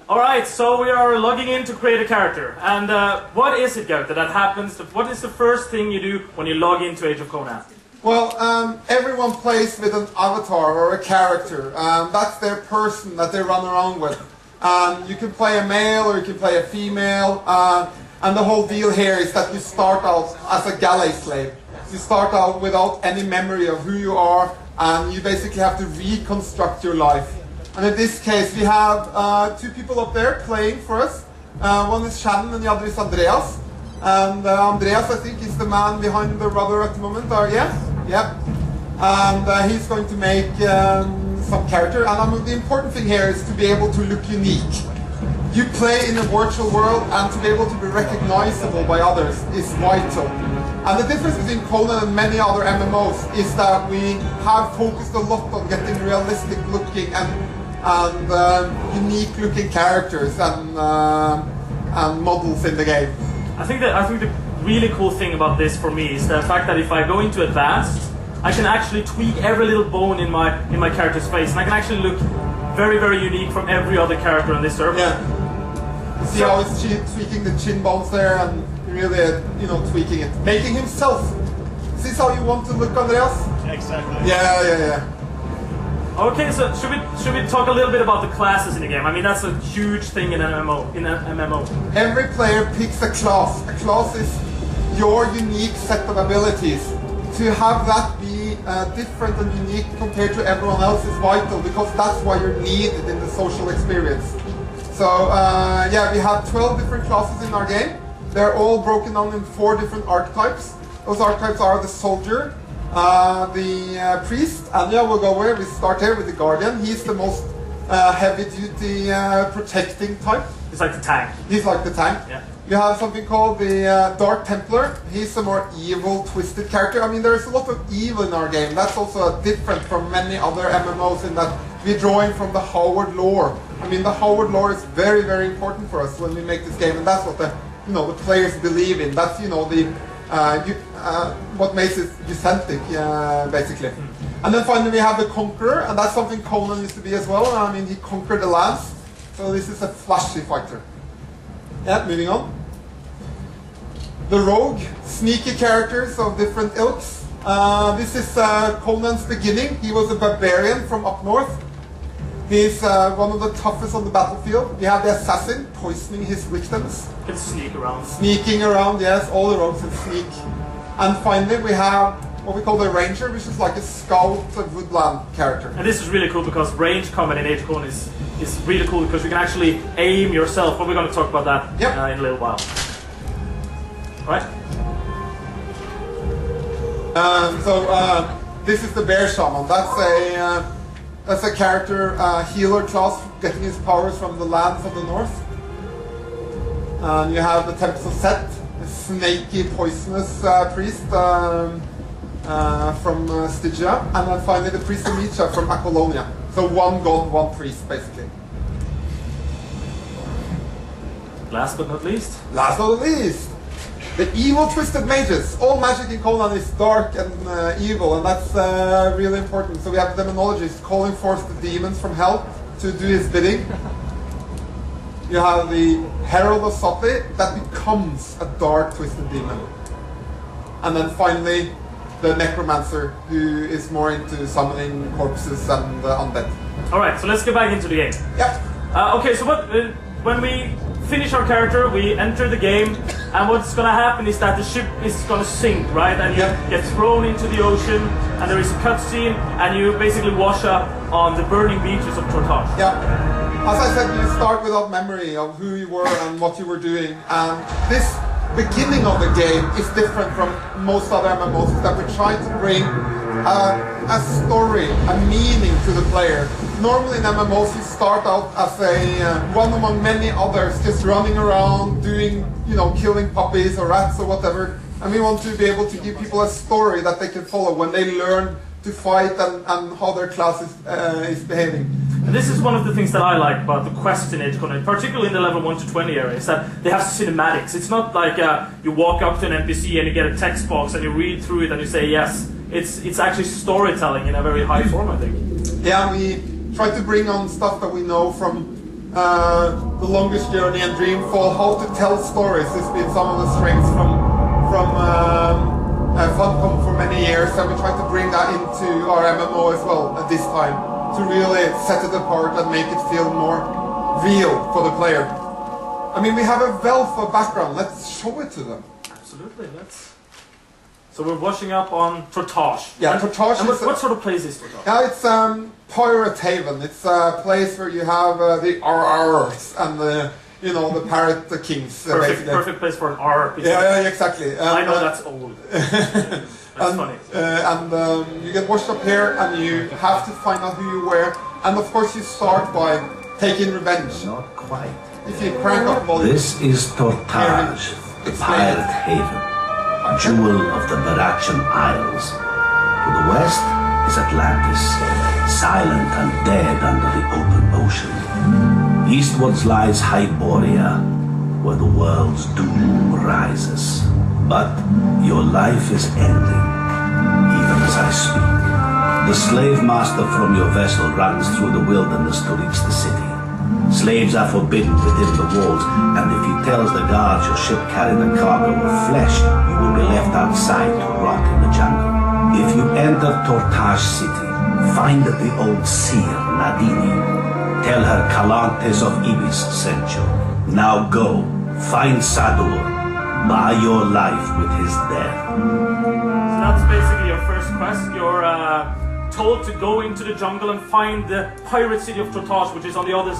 Alright, so we are logging in to create a character. And what is it, Gaute, that happens? What is the first thing you do when you log into Age of Conan? Well, everyone plays with an avatar or a character. That's their person that they run around with. You can play a male or you can play a female. And the whole deal here is that you start out as a galley slave. You start out without any memory of who you are, and you basically have to reconstruct your life. And in this case, we have two people up there playing for us. One is Shannon and the other is Andreas. And Andreas, I think, is the man behind the rudder at the moment. Yes? Yep. And he's going to make some character. And the important thing here is to be able to look unique. You play in a virtual world, and to be able to be recognizable by others is vital. And the difference between Conan and many other MMOs is that we have focused a lot on getting realistic looking and unique looking characters and models in the game. I think the really cool thing about this for me is the fact that if I go into advanced, I can actually tweak every little bone in my character's face, and I can actually look very, very unique from every other character on this server. Yeah. See how he's tweaking the chin bones there and really, tweaking it, making himself. Is this how you want to look, Andreas? Exactly. Yeah. Okay, so should we talk a little bit about the classes in the game? I mean, that's a huge thing in an MMO. Every player picks a class. A class is your unique set of abilities. To have that be different and unique compared to everyone else is vital, because that's why you're needed in the social experience. So we have 12 different classes in our game. They're all broken down in 4 different archetypes. Those archetypes are the soldier, the priest, and we'll go where we start here with the guardian. He's the most heavy-duty protecting type. He's like the tank. He's like the tank. Yeah. We have something called the Dark Templar. He's a more evil, twisted character. I mean, there's a lot of evil in our game. That's also different from many other MMOs in that we're drawing from the Howard lore. I mean, the Howard lore is very, very important for us when we make this game, and that's what the players believe in. That's what makes it authentic, basically. And then finally we have the Conqueror, and that's something Conan used to be as well. I mean, he conquered the lands, so this is a flashy fighter. Yeah, moving on. The Rogue, sneaky characters of different ilks. This is Conan's beginning. He was a barbarian from up north. He's one of the toughest on the battlefield. We have the assassin poisoning his victims. Can sneak around. Sneaking around, yes, all the rogues can sneak. And finally we have what we call the Ranger, which is like a scout woodland character. And this is really cool because range combat in Age of Conan is really cool because you can actually aim yourself, but we're going to talk about that in a little while. Right? This is the Bear Shaman. That's a character, healer class, getting his powers from the lands of the north. And you have the Tempest of Set, a snaky, poisonous priest from Stygia. And then finally the Priest of Nietzsche from Apollonia. So one god, one priest, basically. Last but not least. Last but not least, the evil twisted mages. All magic in Conan is dark and evil, and that's really important. So we have the demonologist calling forth the demons from hell to do his bidding. You have the Herald of Sati that becomes a dark twisted demon. And then finally, the necromancer, who is more into summoning corpses and undead. Alright, so let's get back into the game. Yep. Okay, so when we finish our character, we enter the game, and what's going to happen is that the ship is going to sink, right? And you get thrown into the ocean, and there is a cutscene, and you basically wash up on the burning beaches of Tortage. Yeah. As I said, you start without memory of who you were and what you were doing, and this beginning of the game is different from most other MMOs, is that we're trying to bring a story, a meaning to the player. Normally in MMOs you start out as one among many others, just running around doing, killing puppies or rats or whatever. And we want to be able to give people a story that they can follow when they learn to fight and how their class is behaving. And this is one of the things that I like about the quests in Age of Conan, particularly in the level 1 to 20 area, is that they have cinematics. It's not like you walk up to an NPC and you get a text box and you read through it and you say yes. It's actually storytelling in a very high form, I think. Yeah, we try to bring on stuff that we know from The Longest Journey and Dreamfall, how to tell stories has been some of the strengths from Funcom for many years, and we try to bring that into our MMO as well at this time to really set it apart and make it feel more real for the player. I mean, we have a wealth of background. Let's show it to them. Absolutely, let's. So we're washing up on Tortage. Yeah, Tortage. And what sort of place is Tortage? Yeah, it's Pirate Haven. It's a place where you have the RRs and the the parrot kings. Perfect place for an RR. Yeah, exactly. I know that's old. That's funny. You get washed up here, and you have to find out who you were. And of course, you start by taking revenge. Not quite. If you crank up volume. This is Tortage, the Pirate Haven, a jewel of the Barachian Isles. To the west is Atlantis, silent and dead under the open ocean. Eastwards lies Hyboria, where the world's doom rises. But your life is ending, even as I speak. The slave master from your vessel runs through the wilderness to reach the city. Slaves are forbidden within the walls, and if he tells the guards your ship carried a cargo of flesh, you will be left outside to rot in the jungle. If you enter Tortage City, find the old seer, Nadini. Tell her Calantes of Ibis sent you. Now go, find Sadur, buy your life with his death. So that's basically your first quest. You're told to go into the jungle and find the pirate city of Tortage, which is on the other